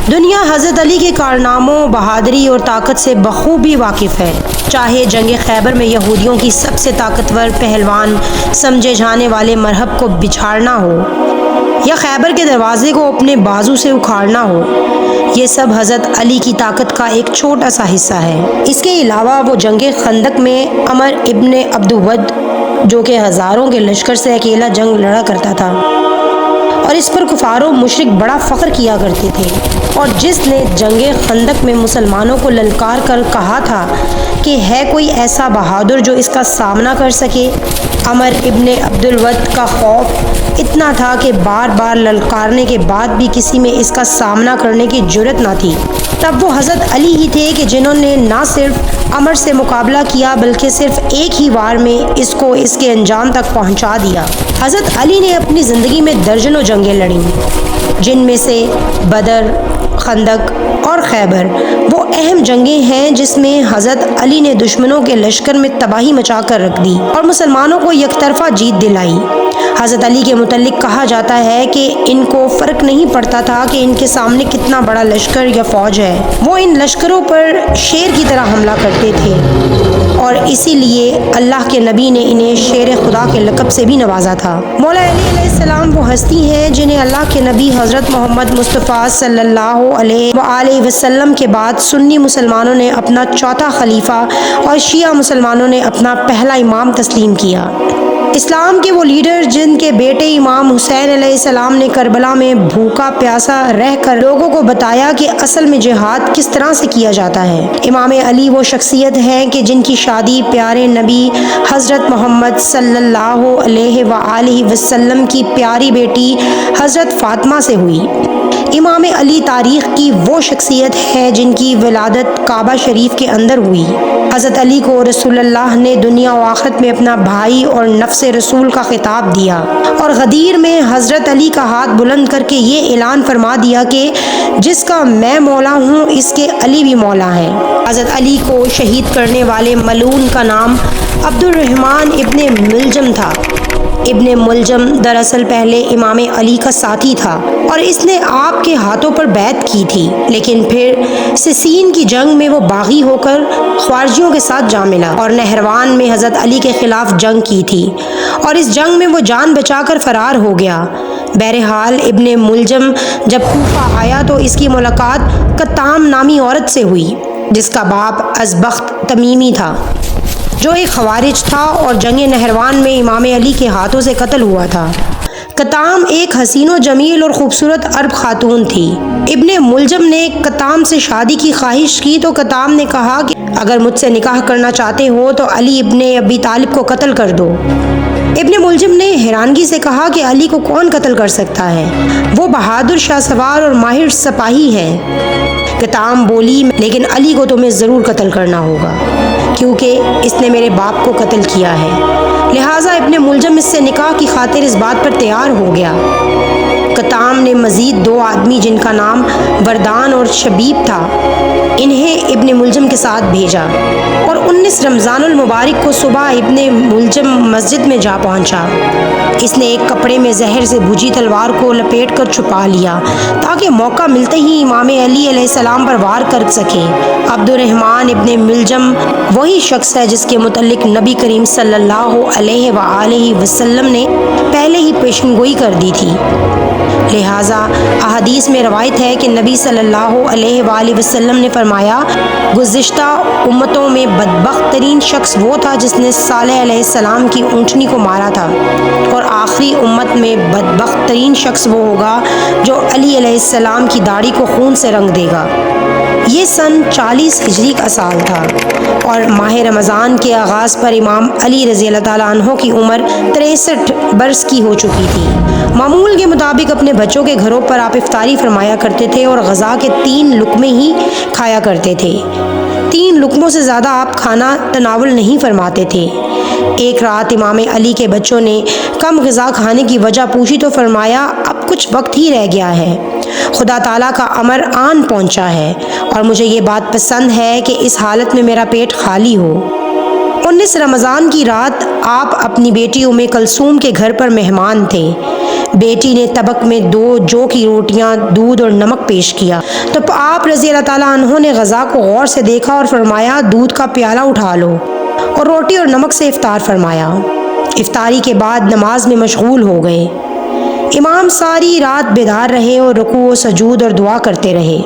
دنیا حضرت علی کے کارناموں، بہادری اور طاقت سے بخوبی واقف ہے۔ چاہے جنگ خیبر میں یہودیوں کی سب سے طاقتور پہلوان سمجھے جانے والے مرہب کو بچھاڑنا ہو یا خیبر کے دروازے کو اپنے بازو سے اکھاڑنا ہو، یہ سب حضرت علی کی طاقت کا ایک چھوٹا سا حصہ ہے۔ اس کے علاوہ وہ جنگ خندق میں عمر ابن عبدود، جو کہ ہزاروں کے لشکر سے اکیلا جنگ لڑا کرتا تھا اور اس پر کفار و مشرک بڑا فخر کیا کرتے تھے، اور جس نے جنگ خندق میں مسلمانوں کو للکار کر کہا تھا کہ ہے کوئی ایسا بہادر جو اس کا سامنا کر سکے۔ عمر ابن عبدود کا خوف اتنا تھا کہ بار بار للکارنے کے بعد بھی کسی میں اس کا سامنا کرنے کی جرأت نہ تھی۔ تب وہ حضرت علی ہی تھے کہ جنہوں نے نہ صرف عمر سے مقابلہ کیا بلکہ صرف ایک ہی وار میں اس کو اس کے انجام تک پہنچا دیا۔ حضرت علی نے اپنی زندگی میں درجنوں جنگیں لڑیں، جن میں سے بدر، خندق اور خیبر وہ اہم جنگیں ہیں جس میں حضرت علی نے دشمنوں کے لشکر میں تباہی مچا کر رکھ دی اور مسلمانوں کو یک طرفہ جیت دلائی۔ حضرت علی کے متعلق کہا جاتا ہے کہ ان کو فرق نہیں پڑتا تھا کہ ان کے سامنے کتنا بڑا لشکر یا فوج ہے، وہ ان لشکروں پر شیر کی طرح حملہ کرتے تھے، اور اسی لیے اللہ کے نبی نے انہیں شیر خدا کے لقب سے بھی نوازا تھا۔ مولا علی علیہ السلام وہ ہستی ہیں جنہیں اللہ کے نبی حضرت محمد مصطفیٰ صلی اللہ علیہ وآلہ وسلم کے بعد سنی مسلمانوں نے اپنا چوتھا خلیفہ اور شیعہ مسلمانوں نے اپنا پہلا امام تسلیم کیا۔ اسلام کے وہ لیڈر جن کے بیٹے امام حسین علیہ السلام نے کربلا میں بھوکا پیاسا رہ کر لوگوں کو بتایا کہ اصل میں جہاد کس طرح سے کیا جاتا ہے۔ امام علی وہ شخصیت ہے کہ جن کی شادی پیارے نبی حضرت محمد صلی اللہ علیہ وآلہ وسلم کی پیاری بیٹی حضرت فاطمہ سے ہوئی۔ امام علی تاریخ کی وہ شخصیت ہے جن کی ولادت کعبہ شریف کے اندر ہوئی۔ حضرت علی کو رسول اللہ نے دنیا و آخرت میں اپنا بھائی اور نفس رسول کا خطاب دیا، اور غدیر میں حضرت علی کا ہاتھ بلند کر کے یہ اعلان فرما دیا کہ جس کا میں مولا ہوں اس کے علی بھی مولا ہے۔ حضرت علی کو شہید کرنے والے ملعون کا نام عبد الرحمن ابن ملجم تھا۔ ابن ملجم دراصل پہلے امام علی کا ساتھی تھا اور اس نے آپ کے ہاتھوں پر بیعت کی تھی، لیکن پھر سسین کی جنگ میں وہ باغی ہو کر خوارجیوں کے ساتھ جا ملا اور نہروان میں حضرت علی کے خلاف جنگ کی تھی، اور اس جنگ میں وہ جان بچا کر فرار ہو گیا۔ بہرحال ابن ملجم جب کوفہ آیا تو اس کی ملاقات کتام نامی عورت سے ہوئی جس کا باپ ازبخت تمیمی تھا، جو ایک خوارج تھا اور جنگ نہروان میں امام علی کے ہاتھوں سے قتل ہوا تھا۔ کتام ایک حسین و جمیل اور خوبصورت عرب خاتون تھی۔ ابن ملجم نے کتام سے شادی کی خواہش کی تو کتام نے کہا کہ اگر مجھ سے نکاح کرنا چاہتے ہو تو علی ابن ابی طالب کو قتل کر دو۔ ابن ملجم نے حیرانگی سے کہا کہ علی کو کون قتل کر سکتا ہے، وہ بہادر شاہ سوار اور ماہر سپاہی ہے۔ کتام بولی لیکن علی کو تمہیں ضرور قتل کرنا ہوگا کیونکہ اس نے میرے باپ کو قتل کیا ہے، لہٰذا ابن ملجم اس سے نکاح کی خاطر اس بات پر تیار ہو گیا۔ کتام نے مزید 2 آدمی جن کا نام وردان اور شبیب تھا انہیں ابن ملجم کے ساتھ بھیجا، اور 19 رمضان المبارک کو صبح ابن ملجم مسجد میں جا پہنچا۔ اس نے ایک کپڑے میں زہر سے بھجی تلوار کو لپیٹ کر چھپا لیا تاکہ موقع ملتے ہی امام علی علیہ السلام پر وار کر سکے۔ عبد الرحمن ابن ملجم وہی شخص ہے جس کے متعلق نبی کریم صلی اللہ علیہ وآلہ وسلم نے پہلے ہی پیشن گوئی کر دی تھی، لہٰذا احادیث میں روایت ہے کہ نبی صلی اللہ علیہ وآلہ وسلم نے فرمایا، گزشتہ امتوں میں بدبخت ترین شخص وہ تھا جس نے صالح علیہ السلام کی اونٹنی کو مارا تھا، اور آخری امت میں بدبخت ترین شخص وہ ہوگا جو علی علیہ السلام کی داڑھی کو خون سے رنگ دے گا۔ یہ سن 40 ہجری کا سال تھا اور ماہ رمضان کے آغاز پر امام علی رضی اللہ تعالیٰ عنہ کی عمر 63 برس کی ہو چکی تھی۔ معمول کے مطابق اپنے بچوں کے گھروں پر آپ افطاری فرمایا کرتے تھے اور غذا کے 3 لقمے ہی کھایا کرتے تھے۔ 3 لقموں سے زیادہ آپ کھانا تناول نہیں فرماتے تھے۔ ایک رات امام علی کے بچوں نے کم غذا کھانے کی وجہ پوچھی تو فرمایا، اب کچھ وقت ہی رہ گیا ہے، خدا تعالیٰ کا امر آن پہنچا ہے اور مجھے یہ بات پسند ہے کہ اس حالت میں میرا پیٹ خالی ہو۔ 19 رمضان کی رات آپ اپنی بیٹی ام کلثوم کے گھر پر مہمان تھے۔ بیٹی نے طبق میں 2 جو کی روٹیاں، دودھ اور نمک پیش کیا تو آپ رضی اللہ تعالیٰ عنہ نے غذا کو غور سے دیکھا اور فرمایا دودھ کا پیالہ اٹھا لو، اور روٹی اور نمک سے افطار فرمایا۔ افطاری کے بعد نماز میں مشغول ہو گئے۔ امام ساری رات بیدار رہے اور رکوع و سجود اور دعا کرتے رہے،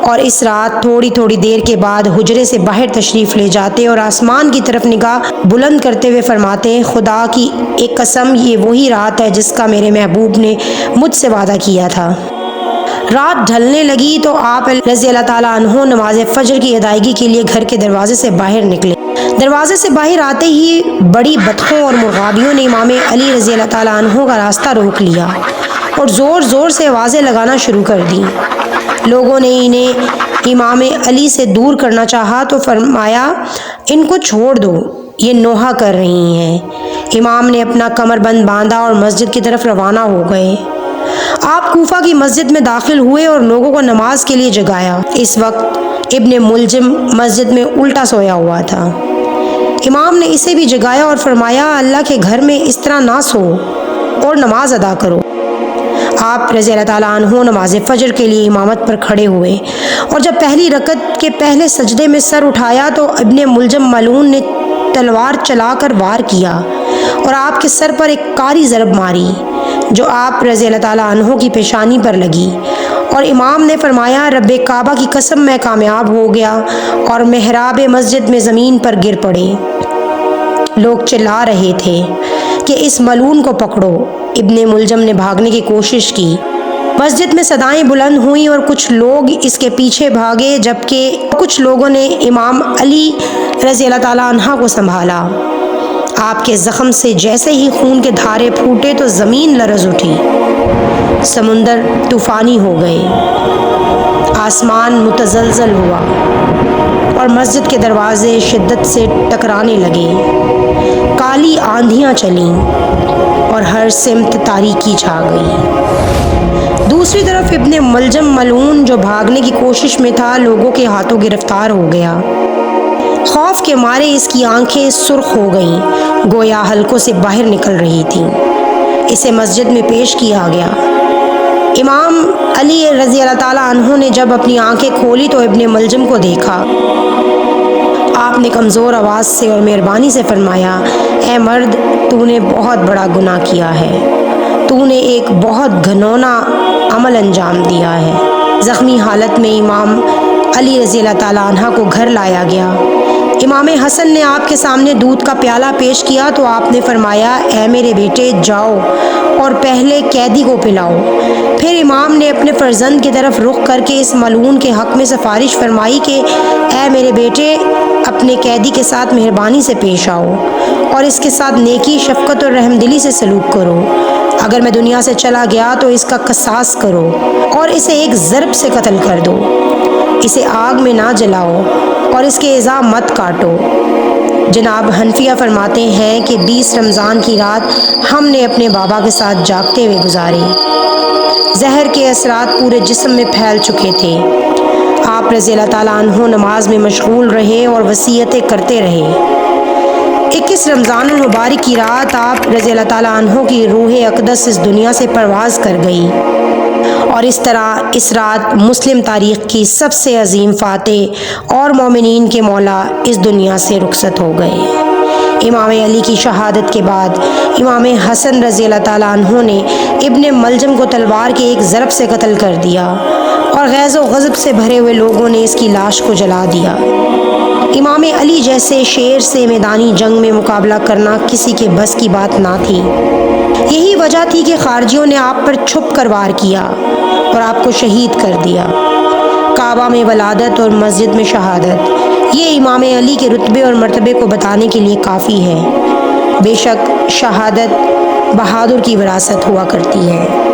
اور اس رات تھوڑی تھوڑی دیر کے بعد حجرے سے باہر تشریف لے جاتے اور آسمان کی طرف نگاہ بلند کرتے ہوئے فرماتے، خدا کی ایک قسم، یہ وہی رات ہے جس کا میرے محبوب نے مجھ سے وعدہ کیا تھا۔ رات ڈھلنے لگی تو آپ رضی اللہ تعالیٰ عنہ نماز فجر کی ادائیگی کے لیے گھر کے دروازے سے باہر نکلے۔ دروازے سے باہر آتے ہی بڑی بطخوں اور مرغابیوں نے امام علی رضی اللہ تعالیٰ عنہ کا راستہ روک لیا اور زور زور سے آوازیں لگانا شروع کر دیں۔ لوگوں نے انہیں امام علی سے دور کرنا چاہا تو فرمایا، ان کو چھوڑ دو، یہ نوحہ کر رہی ہیں۔ امام نے اپنا کمر بند باندھا اور مسجد کی طرف روانہ ہو گئے۔ آپ کوفہ کی مسجد میں داخل ہوئے اور لوگوں کو نماز کے لیے جگایا۔ اس وقت ابن ملجم مسجد میں الٹا سویا ہوا تھا۔ امام نے اسے بھی جگایا اور فرمایا، اللہ کے گھر میں اس طرح نہ سو اور نماز ادا کرو۔ آپ رضی اللہ تعالیٰ عنہ نماز فجر کے لیے امامت پر کھڑے ہوئے، اور جب پہلی رکعت کے پہلے سجدے میں سر اٹھایا تو ابن ملجم ملعون نے تلوار چلا کر وار کیا اور آپ کے سر پر ایک کاری ضرب ماری جو آپ رضی اللہ تعالیٰ عنہ کی پیشانی پر لگی، اور امام نے فرمایا، رب کعبہ کی قسم میں کامیاب ہو گیا، اور محراب مسجد میں زمین پر گر پڑے۔ لوگ چلا رہے تھے کہ اس ملعون کو پکڑو۔ ابن ملجم نے بھاگنے کی کوشش کی، مسجد میں صدائیں بلند ہوئیں اور کچھ لوگ اس کے پیچھے بھاگے، جبکہ کچھ لوگوں نے امام علی رضی اللہ تعالیٰ عنہ کو سنبھالا۔ آپ کے زخم سے جیسے ہی خون کے دھارے پھوٹے تو زمین لرز اٹھی، سمندر طوفانی ہو گئے، آسمان متزلزل ہوا اور مسجد کے دروازے شدت سے ٹکرانے لگے۔ کالی آندھیاں چلیں اور ہر سمت تاریکی چھا گئی۔ دوسری طرف ابن ملجم ملعون جو بھاگنے کی کوشش میں تھا، لوگوں کے ہاتھوں گرفتار ہو گیا۔ خوف کے مارے اس کی آنکھیں سرخ ہو گئیں، گویا حلقوں سے باہر نکل رہی تھیں۔ اسے مسجد میں پیش کیا گیا۔ امام علی رضی اللہ تعالیٰ عنہ نے جب اپنی آنکھیں کھولی تو ابن ملجم کو دیکھا۔ آپ نے کمزور آواز سے اور مہربانی سے فرمایا، اے مرد، تو نے بہت بڑا گناہ کیا ہے، تو نے ایک بہت گھنونا عمل انجام دیا ہے۔ زخمی حالت میں امام علی رضی اللہ تعالیٰ عنہ کو گھر لایا گیا۔ امام حسن نے آپ کے سامنے دودھ کا پیالہ پیش کیا تو آپ نے فرمایا، اے میرے بیٹے، جاؤ اور پہلے قیدی کو پلاؤ۔ پھر امام نے اپنے فرزند کی طرف رخ کر کے اس ملعون کے حق میں سفارش فرمائی کہ اے میرے بیٹے، اپنے قیدی کے ساتھ مہربانی سے پیش آؤ اور اس کے ساتھ نیکی، شفقت اور رحم دلی سے سلوک کرو۔ اگر میں دنیا سے چلا گیا تو اس کا قصاص کرو اور اسے ایک ضرب سے قتل کر دو۔ اسے آگ میں نہ جلاؤ اور اس کے اعضاء مت کاٹو۔ جناب حنفیہ فرماتے ہیں کہ 20 رمضان کی رات ہم نے اپنے بابا کے ساتھ جاگتے ہوئے گزاری۔ زہر کے اثرات پورے جسم میں پھیل چکے تھے۔ آپ رضی اللہ تعالیٰ عنہ نماز میں مشغول رہے اور وصیتیں کرتے رہے۔ 21 رمضان المبارک کی رات آپ رضی اللہ تعالیٰ عنہ کی روح اقدس اس دنیا سے پرواز کر گئی، اور اس طرح اس رات مسلم تاریخ کی سب سے عظیم فاتح اور مومنین کے مولا اس دنیا سے رخصت ہو گئے۔ امام علی کی شہادت کے بعد امام حسن رضی اللہ تعالیٰ عنہ نے ابن ملجم کو تلوار کے ایک ضرب سے قتل کر دیا، اور غیظ و غضب سے بھرے ہوئے لوگوں نے اس کی لاش کو جلا دیا۔ امام علی جیسے شیر سے میدانی جنگ میں مقابلہ کرنا کسی کے بس کی بات نہ تھی۔ یہی وجہ تھی کہ خارجیوں نے آپ پر چھپ کر وار کیا اور آپ کو شہید کر دیا۔ کعبہ میں ولادت اور مسجد میں شہادت، یہ امام علی کے رتبے اور مرتبے کو بتانے کے لیے کافی ہے۔ بے شک شہادت بہادر کی وراثت ہوا کرتی ہے۔